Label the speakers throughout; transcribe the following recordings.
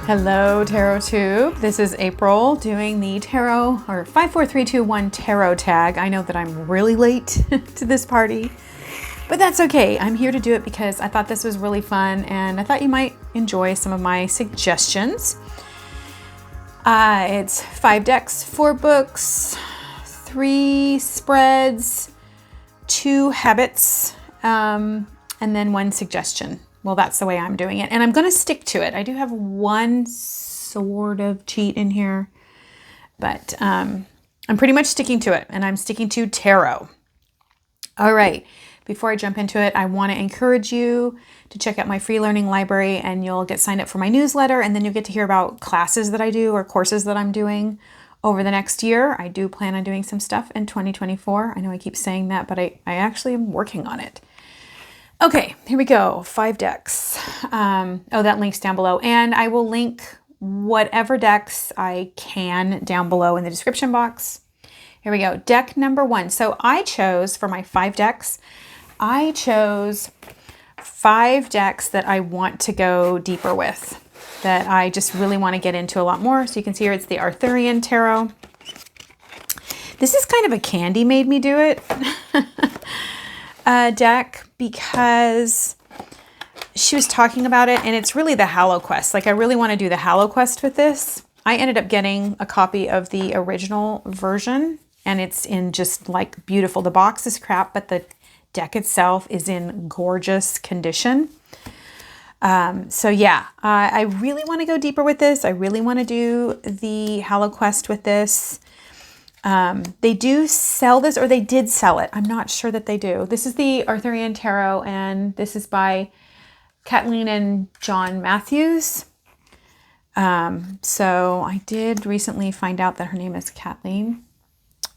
Speaker 1: Hello, Tarot Tube. This is April doing the tarot or 54321 tarot tag. I know that I'm really late to this party, but that's okay. I'm here to do it because I thought this was really fun and I thought you might enjoy some of my suggestions. It's 5 decks, 4 books, 3 spreads, 2 habits, and then 1 suggestion. Well, that's the way I'm doing it. And I'm going to stick to it. I do have one sort of cheat in here, but I'm pretty much sticking to it. And I'm sticking to tarot. All right. Before I jump into it, I want to encourage you to check out my free learning library and you'll get signed up for my newsletter. And then you'll get to hear about classes that I do or courses that I'm doing over the next year. I do plan on doing some stuff in 2024. I know I keep saying that, but I actually am working on it. Okay, here we go. 5 decks. That link's down below. And I will link whatever decks I can down below in the description box. Here we go. Deck number 1. So I chose, for my 5 decks, I chose 5 decks that I want to go deeper with, that I just really want to get into a lot more. So you can see here it's the Arthurian Tarot. This is kind of a Candy made me do it deck because she was talking about it, and it's really the Hallow Quest. Like, I really want to do the Hallow Quest with this. I ended up getting a copy of the original version, and it's in just like beautiful. The box is crap, but the deck itself is in gorgeous condition. So yeah, I really want to go deeper with this. I really want to do the Hallow Quest with this. They do sell this, or they did sell it. I'm not sure that they do. This is the Arthurian Tarot, and this is by Kathleen and John Matthews. So I did recently find out that her name is Kathleen,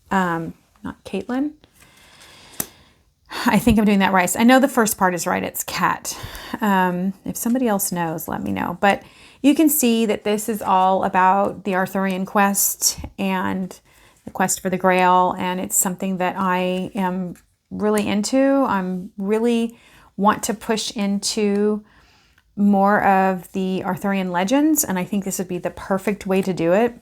Speaker 1: not Caitlin. I think I'm doing that right. I know the first part is right. It's Kat. If somebody else knows, let me know. But you can see that this is all about the Arthurian quest and the quest for the Grail, and it's something that I am really into. I'm really want to push into more of the Arthurian legends, and I think this would be the perfect way to do it.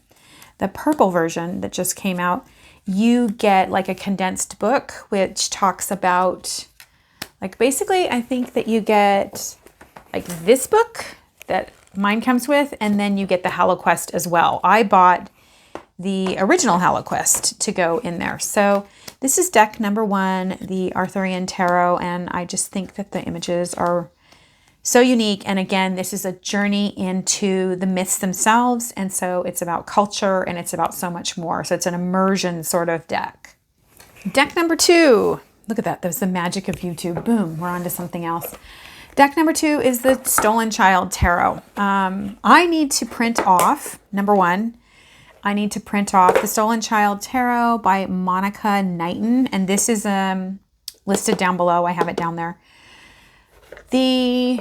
Speaker 1: The purple version that just came out, you get like a condensed book which talks about, like, basically I think that you get like this book that mine comes with, and then you get the Hallow Quest as well. I bought the original Hallow Quest to go in there. So this is deck number 1, the Arthurian Tarot, and I just think that the images are so unique. And again, this is a journey into the myths themselves, and so it's about culture and it's about so much more. So it's an immersion sort of deck. Deck number 2. Look at that. There's the magic of YouTube. Boom, we're on to something else. Deck number 2 is the Stolen Child Tarot. I need to print off, number 1, I need to print off the Stolen Child Tarot by Monica Knighton. And this is listed down below. I have it down there. I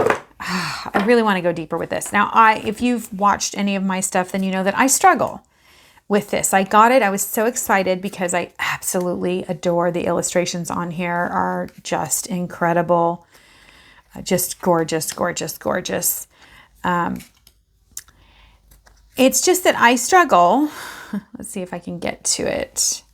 Speaker 1: really want to go deeper with this. Now, if you've watched any of my stuff, then you know that I struggle with this. I got it. I was so excited because I absolutely adore the illustrations on here. Are just incredible. Just gorgeous, gorgeous, gorgeous. It's just that I struggle. Let's see if I can get to it.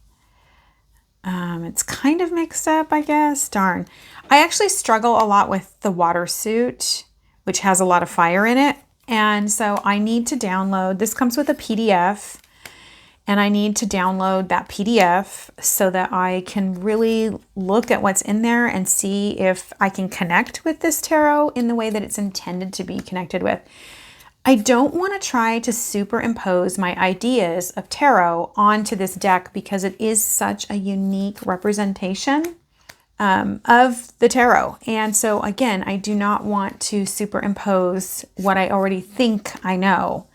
Speaker 1: It's kind of mixed up, I guess. Darn. I actually struggle a lot with the water suit, which has a lot of fire in it. And so I need to download. This comes with a PDF. And I need to download that PDF so that I can really look at what's in there and see if I can connect with this tarot in the way that it's intended to be connected with. I don't want to try to superimpose my ideas of tarot onto this deck because it is such a unique representation of the tarot. And so again, I do not want to superimpose what I already think I know.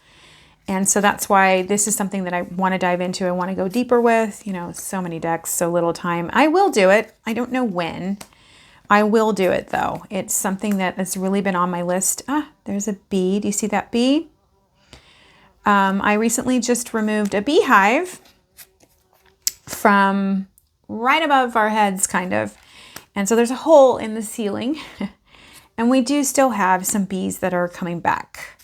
Speaker 1: And so that's why this is something that I want to dive into. I want to go deeper with, so many decks, so little time. I will do it. I don't know when. I will do it though. It's something that has really been on my list. There's a bee. Do you see that bee? I recently just removed a beehive from right above our heads, kind of. And so there's a hole in the ceiling. And we do still have some bees that are coming back.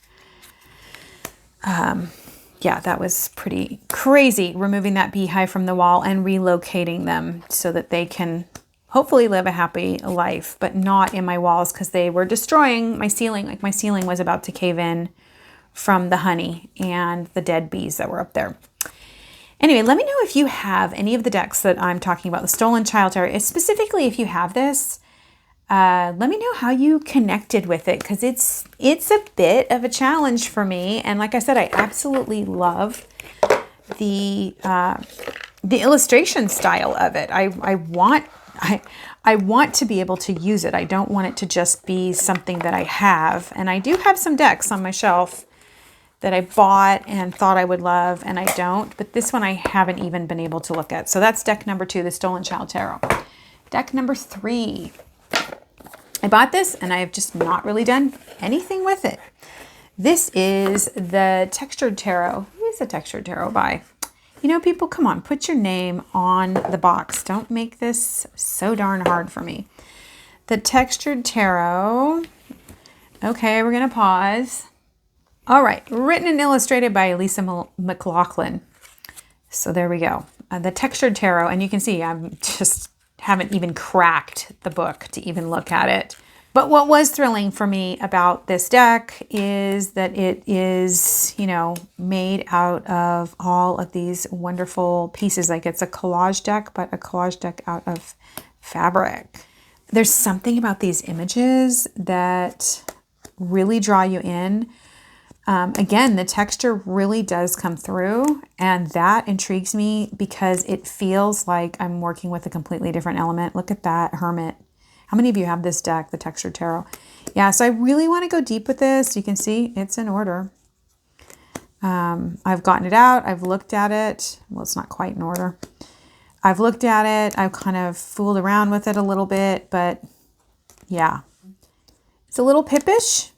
Speaker 1: Yeah, that was pretty crazy, removing that beehive from the wall and relocating them so that they can hopefully live a happy life, but not in my walls because they were destroying my ceiling. Like my ceiling was about to cave in from the honey and the dead bees that were up there. Anyway, let me know if you have any of the decks that I'm talking about, the Stolen Child Tarot, specifically if you have this. Let me know how you connected with it, because it's a bit of a challenge for me. And like I said, I absolutely love the illustration style of it. I want to be able to use it. I don't want it to just be something that I have. And I do have some decks on my shelf that I bought and thought I would love, and I don't. But this one I haven't even been able to look at. So that's deck number 2, the Stolen Child Tarot. Deck number 3. I bought this and I have just not really done anything with it. This is the Textured Tarot. Who is the Textured Tarot by? You know, people, come on, put your name on the box. Don't make this so darn hard for me. The Textured Tarot. Okay, we're going to pause. All right, written and illustrated by Lisa McLaughlin. So there we go. The Textured Tarot, and you can see I'm just haven't even cracked the book to even look at it. But what was thrilling for me about this deck is that it is, you know, made out of all of these wonderful pieces. Like it's a collage deck, but a collage deck out of fabric. There's something about these images that really draw you in. Again, the texture really does come through, and that intrigues me because it feels like I'm working with a completely different element. Look at that Hermit. How many of you have this deck, the Textured Tarot? Yeah, so I really want to go deep with this. You can see it's in order. I've gotten it out. I've looked at it. Well, it's not quite in order. I've looked at it. I've kind of fooled around with it a little bit, but yeah. It's a little pippish.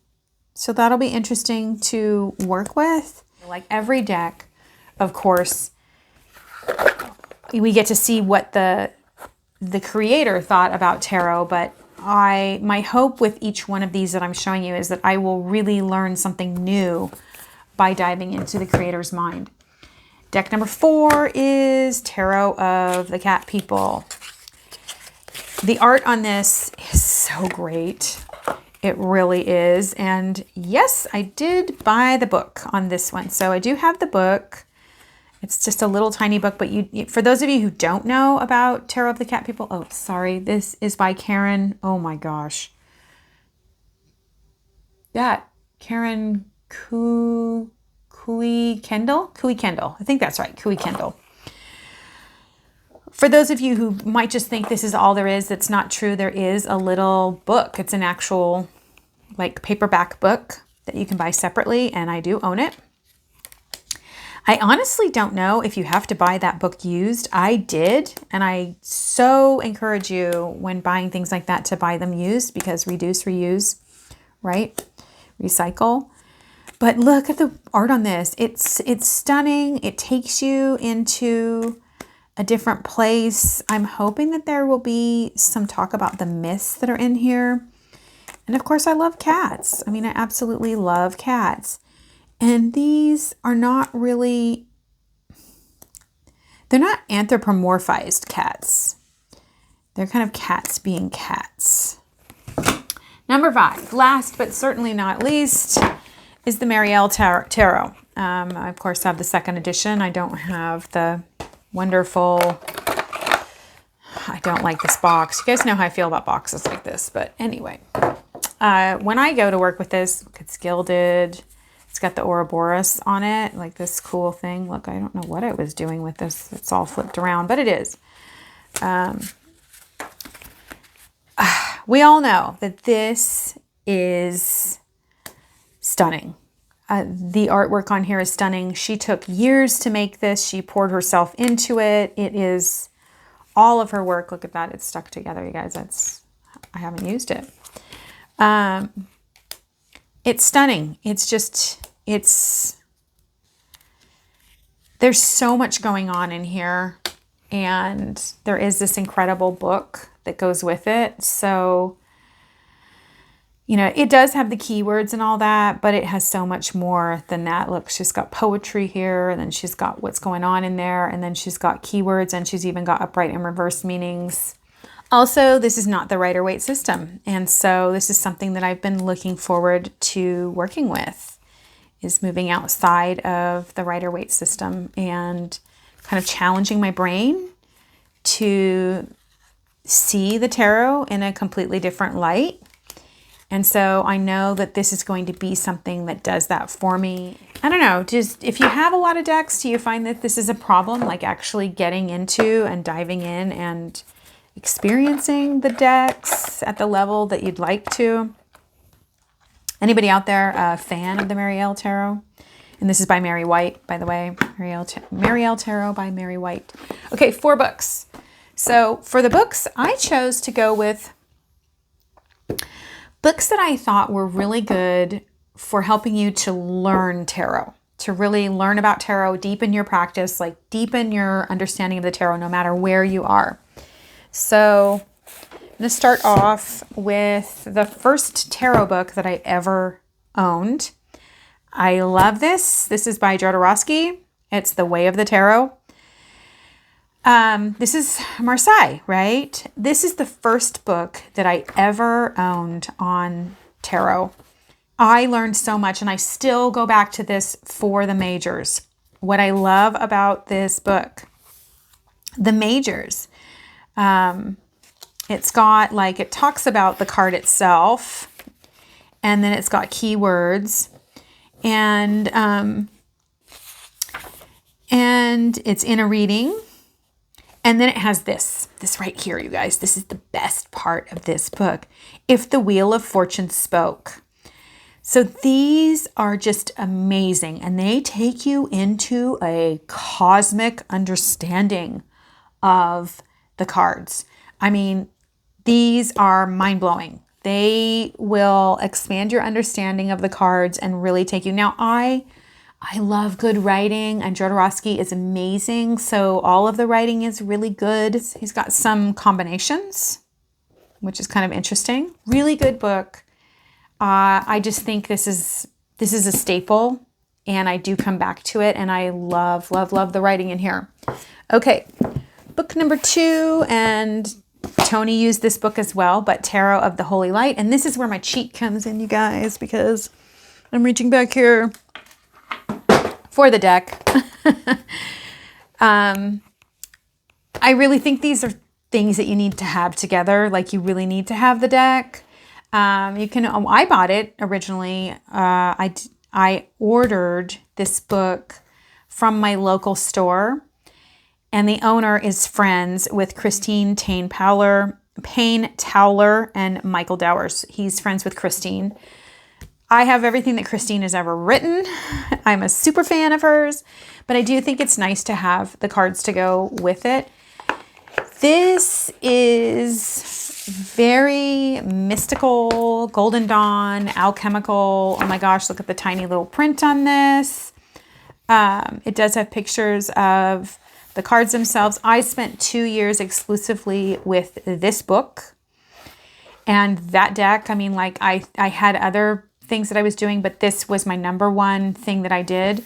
Speaker 1: So that'll be interesting to work with. Like every deck, of course, we get to see what the creator thought about tarot, but my hope with each one of these that I'm showing you is that I will really learn something new by diving into the creator's mind. Deck number 4 is Tarot of the Cat People. The art on this is so great. It really is. And yes, I did buy the book on this one. So I do have the book. It's just a little tiny book, but for those of you who don't know about Tarot of the Cat People, oh, sorry, this is by Karen. Oh my gosh. Karen Kui Kendall? Kui Kendall. I think that's right. Kui Kendall. For those of you who might just think this is all there is, that's not true. There is a little book. It's an actual like paperback book that you can buy separately, and I do own it. I honestly don't know if you have to buy that book used. I did, and I so encourage you when buying things like that to buy them used, because reduce, reuse, right? Recycle. But look at the art on this. It's stunning. It takes you into a different place. I'm hoping that there will be some talk about the myths that are in here. And of course, I love cats. I mean, I absolutely love cats. And these are not really, they're not anthropomorphized cats. They're kind of cats being cats. Number 5, last but certainly not least, is the Marielle Tarot. I, of course, have the second edition. I don't have the wonderful, I don't like this box. You guys know how I feel about boxes like this, but anyway. When I go to work with this, look, it's gilded. It's got the Ouroboros on it, like this cool thing. Look, I don't know what I was doing with this. It's all flipped around, but it is. We all know that this is stunning. The artwork on here is stunning. She took years to make this. She poured herself into it. It is all of her work. Look at that. It's stuck together, you guys. I haven't used it. It's stunning. It's just, there's so much going on in here, and there is this incredible book that goes with it. So, you know, it does have the keywords and all that, but it has so much more than that. Look, she's got poetry here, and then she's got what's going on in there, and then she's got keywords, and she's even got upright and reverse meanings. Also, this is not the Rider-Waite system, and so this is something that I've been looking forward to working with, is moving outside of the Rider-Waite system and kind of challenging my brain to see the tarot in a completely different light. And so I know that this is going to be something that does that for me. I don't know, just if you have a lot of decks, do you find that this is a problem, like actually getting into and diving in and experiencing the decks at the level that you'd like to? Anybody out there a fan of the Marielle Tarot? And this is by Mary White, by the way. Marielle Tarot by Mary White. Okay, 4 books. So for the books, I chose to go with books that I thought were really good for helping you to learn tarot, to really learn about tarot, deepen your practice, like deepen your understanding of the tarot no matter where you are. So I'm going to start off with the first tarot book that I ever owned. I love this. This is by Jodorowsky. It's The Way of the Tarot. This is Marseille, right? This is the first book that I ever owned on tarot. I learned so much, and I still go back to this for the majors. What I love about this book, the majors, it's got like, it talks about the card itself, and then it's got keywords, and it's in a reading. And then it has this right here, you guys. This is the best part of this book. If the Wheel of Fortune Spoke. So these are just amazing, and they take you into a cosmic understanding of the cards. I mean, these are mind-blowing. They will expand your understanding of the cards and really take you. Now, I love good writing, and Jodorowsky is amazing. So all of the writing is really good. He's got some combinations, which is kind of interesting. Really good book. I just think this is a staple, and I do come back to it, and I love, love, love the writing in here. Okay, book number 2, and Tony used this book as well, but Tarot of the Holy Light. And this is where my cheat comes in, you guys, because I'm reaching back here for the deck. I really think these are things that you need to have together. Like, you really need to have the deck. I bought it originally. I ordered this book from my local store, and the owner is friends with Christine Payne Towler and Michael Dowers. He's friends with Christine. I have everything that Christine has ever written. I'm a super fan of hers, but I do think it's nice to have the cards to go with it. This is very mystical, Golden Dawn, alchemical. Oh my gosh, look at the tiny little print on this. It does have pictures of the cards themselves. I spent 2 years exclusively with this book and that deck. I mean, like, I had other things that I was doing, but this was my number one thing that I did.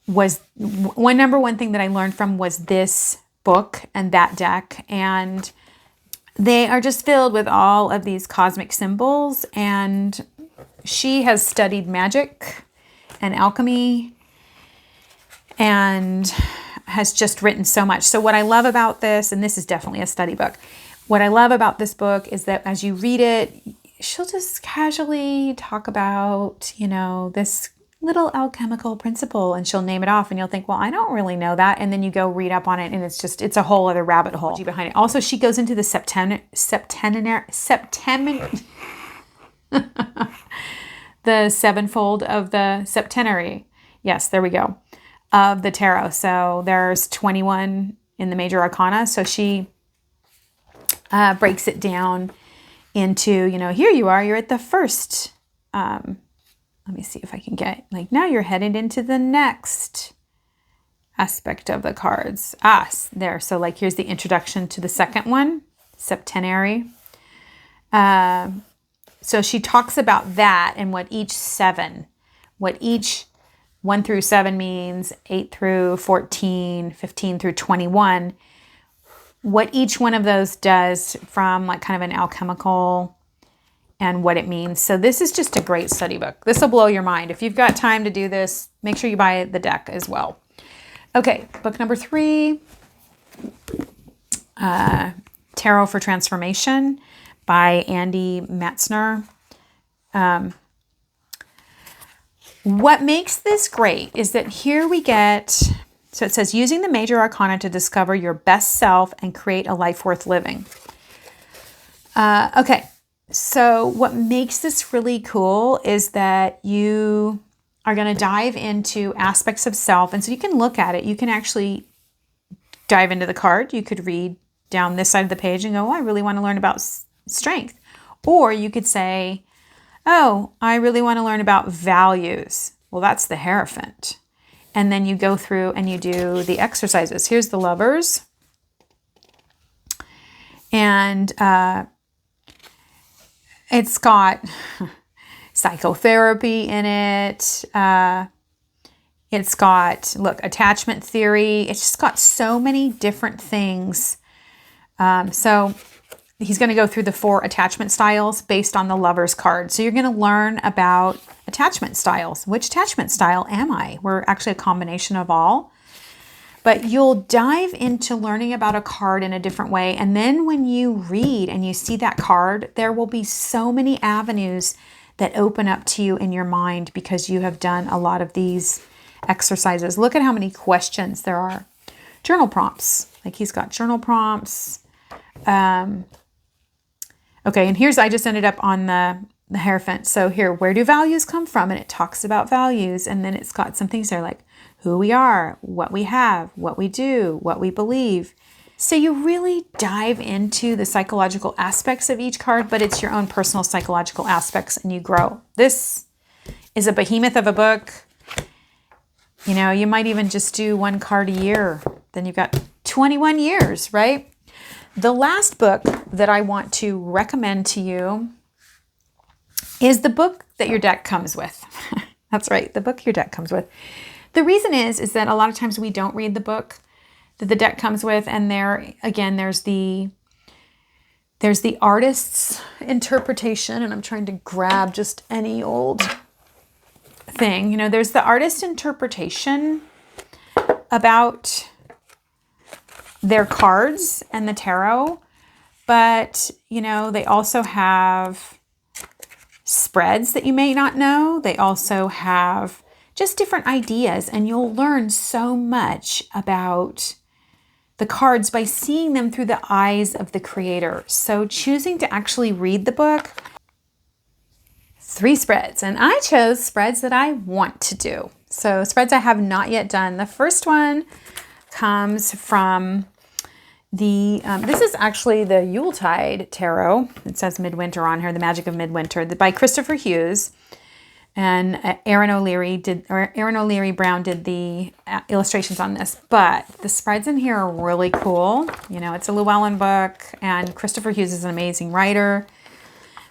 Speaker 1: Number one thing that I learned from was this book and that deck. And they are just filled with all of these cosmic symbols. And she has studied magic and alchemy and has just written so much. So what I love about this, and this is definitely a study book, what I love about this book is that as you read it, she'll just casually talk about, this little alchemical principle, and she'll name it off, and you'll think, well, I don't really know that. And then you go read up on it, and it's a whole other rabbit hole behind it. Also, she goes into the the sevenfold of the septenary. Yes, there we go. Of the tarot. So there's 21 in the major arcana. So she breaks it down into, here you are, you're at the first. Let me see if I can get, now you're headed into the next aspect of the cards. There. So here's the introduction to the second one, septenary. So she talks about that and what each 1 through 7 means, 8 through 14, 15 through 21, what each one of those does from like kind of an alchemical and what it means. So this is just a great study book. This will blow your mind. If you've got time to do this, make sure you buy the deck as well. Okay, book number 3, Tarot for Transformation by Andy Metzner. What makes this great is that here we get, so it says, using the major arcana to discover your best self and create a life worth living. Okay, so what makes this really cool is that you are going to dive into aspects of self. And so you can look at it. You can actually dive into the card. You could read down this side of the page and go, oh, I really want to learn about strength. Or you could say, oh, I really want to learn about values. Well, that's the Hierophant. And then you go through and you do the exercises. Here's the Lovers. And it's got psychotherapy in it. It's got, look, attachment theory. It's just got so many different things. So he's going to go through the 4 attachment styles based on the Lovers card. So you're going to learn about attachment styles. Which attachment style am I? We're actually a combination of all. But you'll dive into learning about a card in a different way. And then when you read and you see that card, there will be so many avenues that open up to you in your mind because you have done a lot of these exercises. Look at how many questions there are. Journal prompts. Like he's got journal prompts. Okay, and here's, I just ended up on the Hierophant. So here, where do values come from? And it talks about values. And then it's got some things there like who we are, what we have, what we do, what we believe. So you really dive into the psychological aspects of each card, but it's your own personal psychological aspects and you grow. This is a behemoth of a book. You know, you might even just do 1 card a year. Then you've got 21 years, right? The last book that I want to recommend to you is the book that your deck comes with. That's right, the book your deck comes with. The reason is that a lot of times we don't read the book that the deck comes with, and there, again, there's the artist's interpretation, and I'm trying to grab just any old thing. You know, there's the artist's interpretation about their cards and the tarot, but, you know, they also have spreads that you may not know. They also have just different ideas, and you'll learn so much about the cards by seeing them through the eyes of the creator. So choosing to actually read the book, 3 spreads, and I chose spreads that I want to do. So spreads I have not yet done. The first one comes from the, this is actually the Yuletide Tarot. It says Midwinter on here, The Magic of Midwinter, by Christopher Hughes. And Aaron O'Leary Brown did the illustrations on this. But the spreads in here are really cool. You know, it's a Llewellyn book, and Christopher Hughes is an amazing writer.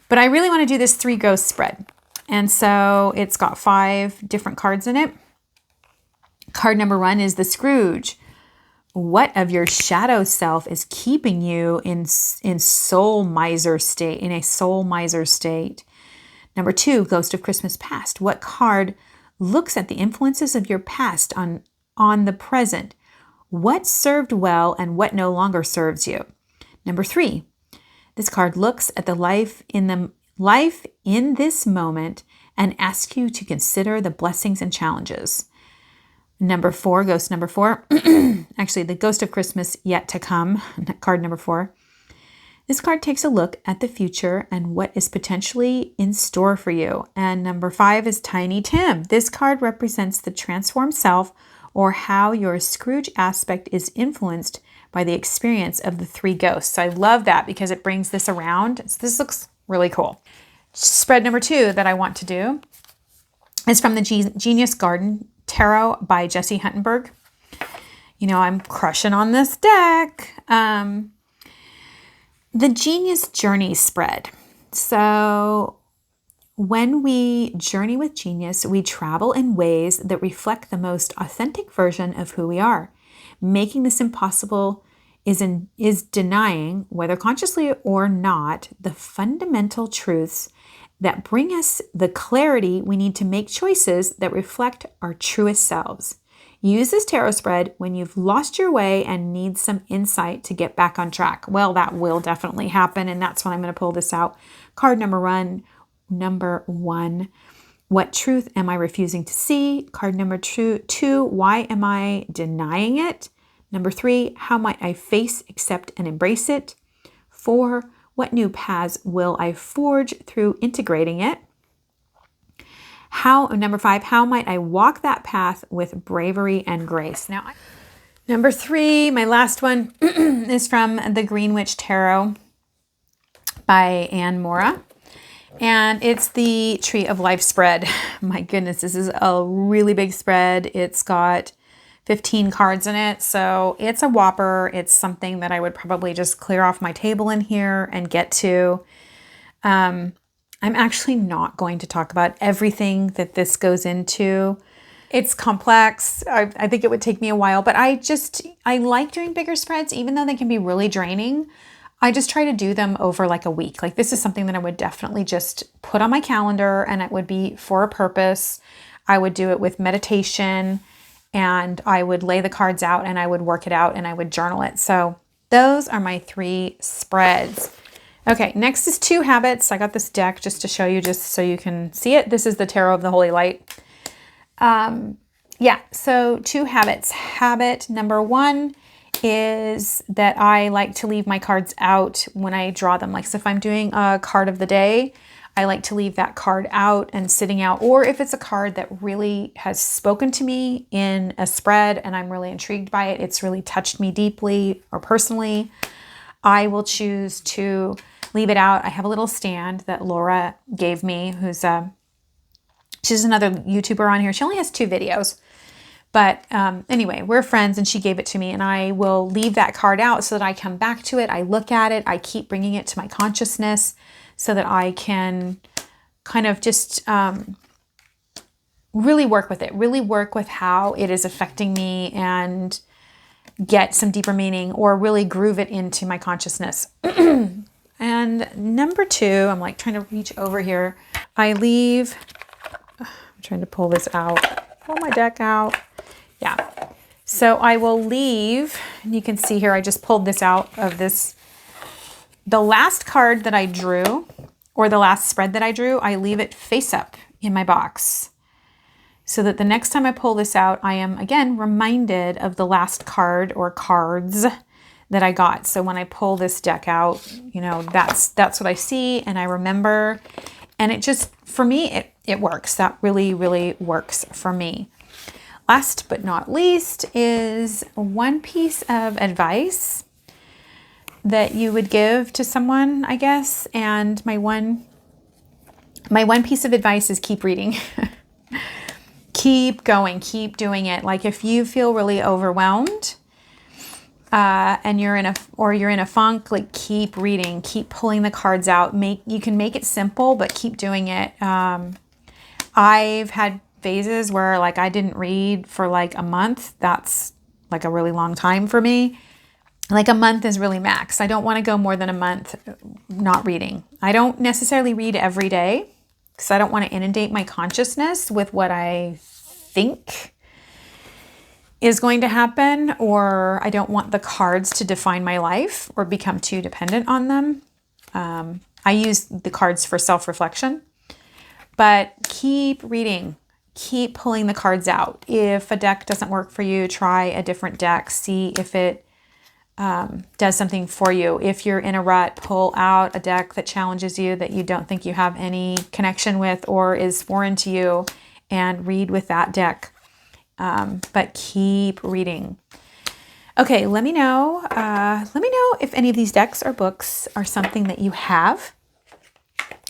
Speaker 1: But I really want to do this 3 ghost spread. And so it's got 5 different cards in it. Card number 1 is the Scrooge. What of your shadow self is keeping you in soul miser state, in a soul miser state? Number 2, Ghost of Christmas Past. What card looks at the influences of your past on the present? What served well and what no longer serves you? Number 3, this card looks at the life in this moment and asks you to consider the blessings and challenges. Number 4, ghost number 4, actually the Ghost of Christmas Yet to Come, card number 4. This card takes a look at the future and what is potentially in store for you. And number 5 is Tiny Tim. This card represents the transformed self, or how your Scrooge aspect is influenced by the experience of the 3 ghosts. I love that because it brings this around. So this looks really cool. Spread number 2 that I want to do is from the Genius Garden Tarot by Jesse Huntenberg. You know, I'm crushing on this deck. The Genius Journey spread. So When we journey with genius, we travel in ways that reflect the most authentic version of who we are. Making this impossible is denying, whether consciously or not, the fundamental truths that bring us the clarity we need to make choices that reflect our truest selves. Use this tarot spread when you've lost your way and need some insight to get back on track. Well, that will definitely happen, and that's when I'm going to pull this out. Card number one, what truth am I refusing to see? Card number two, why am I denying it? Number 3, how might I face, accept, and embrace it? 4, what new paths will I forge through integrating it? Number 5, how might I walk that path with bravery and grace? Number 3, my last one is from the Green Witch Tarot by Anne Mora. And it's the Tree of Life spread. My goodness, this is a really big spread. It's got 15 cards in it, so it's a whopper. It's something that I would probably just clear off my table in here and get to. I'm actually not going to talk about everything that this goes into. It's complex. I think it would take me a while, but I like doing bigger spreads, even though they can be really draining. I just try to do them over like a week. Like this is something that I would definitely just put on my calendar, and it would be for a purpose. I would do it with meditation, and I would lay the cards out and I would work it out and I would journal it. So those are my 3 spreads. Okay, next is 2 habits. I got this deck just to show you, just so you can see it. This is the Tarot of the Holy Light. So 2 habits. Habit number 1 is that I like to leave my cards out when I draw them. Like, so if I'm doing a card of the day, I like to leave that card out and sitting out. Or if it's a card that really has spoken to me in a spread and I'm really intrigued by it, it's really touched me deeply or personally, I will choose to leave it out. I have a little stand that Laura gave me, she's another YouTuber on here. She only has 2 videos. But anyway, we're friends, and she gave it to me, and I will leave that card out so that I come back to it. I look at it. I keep bringing it to my consciousness so that I can kind of just really work with it, really work with how it is affecting me and get some deeper meaning, or really groove it into my consciousness. And number 2, I'm like trying to reach over here. I'm trying to pull this out, pull my deck out. Yeah. So I will leave, and you can see here, I just pulled this out of this. The last card that I drew, or the last spread that I drew, I leave it face up in my box so that the next time I pull this out, I am again reminded of the last card or cards that I got. So when I pull this deck out, that's what I see and I remember. And it just, for me, it works. That really, really works for me. Last but not least is one piece of advice that you would give to someone, I guess. And my one piece of advice is keep reading. Keep going, keep doing it. Like if you feel really overwhelmed and you're in a funk, like keep reading, keep pulling the cards out. You can make it simple, but keep doing it. I've had phases where like I didn't read for like a month. That's like a really long time for me. Like a month is really max. I don't want to go more than a month not reading. I don't necessarily read every day because I don't want to inundate my consciousness with what I think is going to happen, or I don't want the cards to define my life or become too dependent on them. I use the cards for self-reflection, but keep reading. Keep pulling the cards out. If a deck doesn't work for you, try a different deck. See if it does something for you. If you're in a rut, pull out a deck that challenges you, that you don't think you have any connection with or is foreign to you, and read with that deck. But keep reading. Okay, let me know. Let me know if any of these decks or books are something that you have.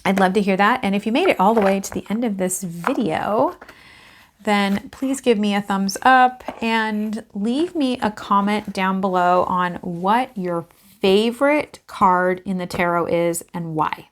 Speaker 1: I'd love to hear that. And if you made it all the way to the end of this video, then please give me a thumbs up and leave me a comment down below on what your favorite card in the tarot is and why.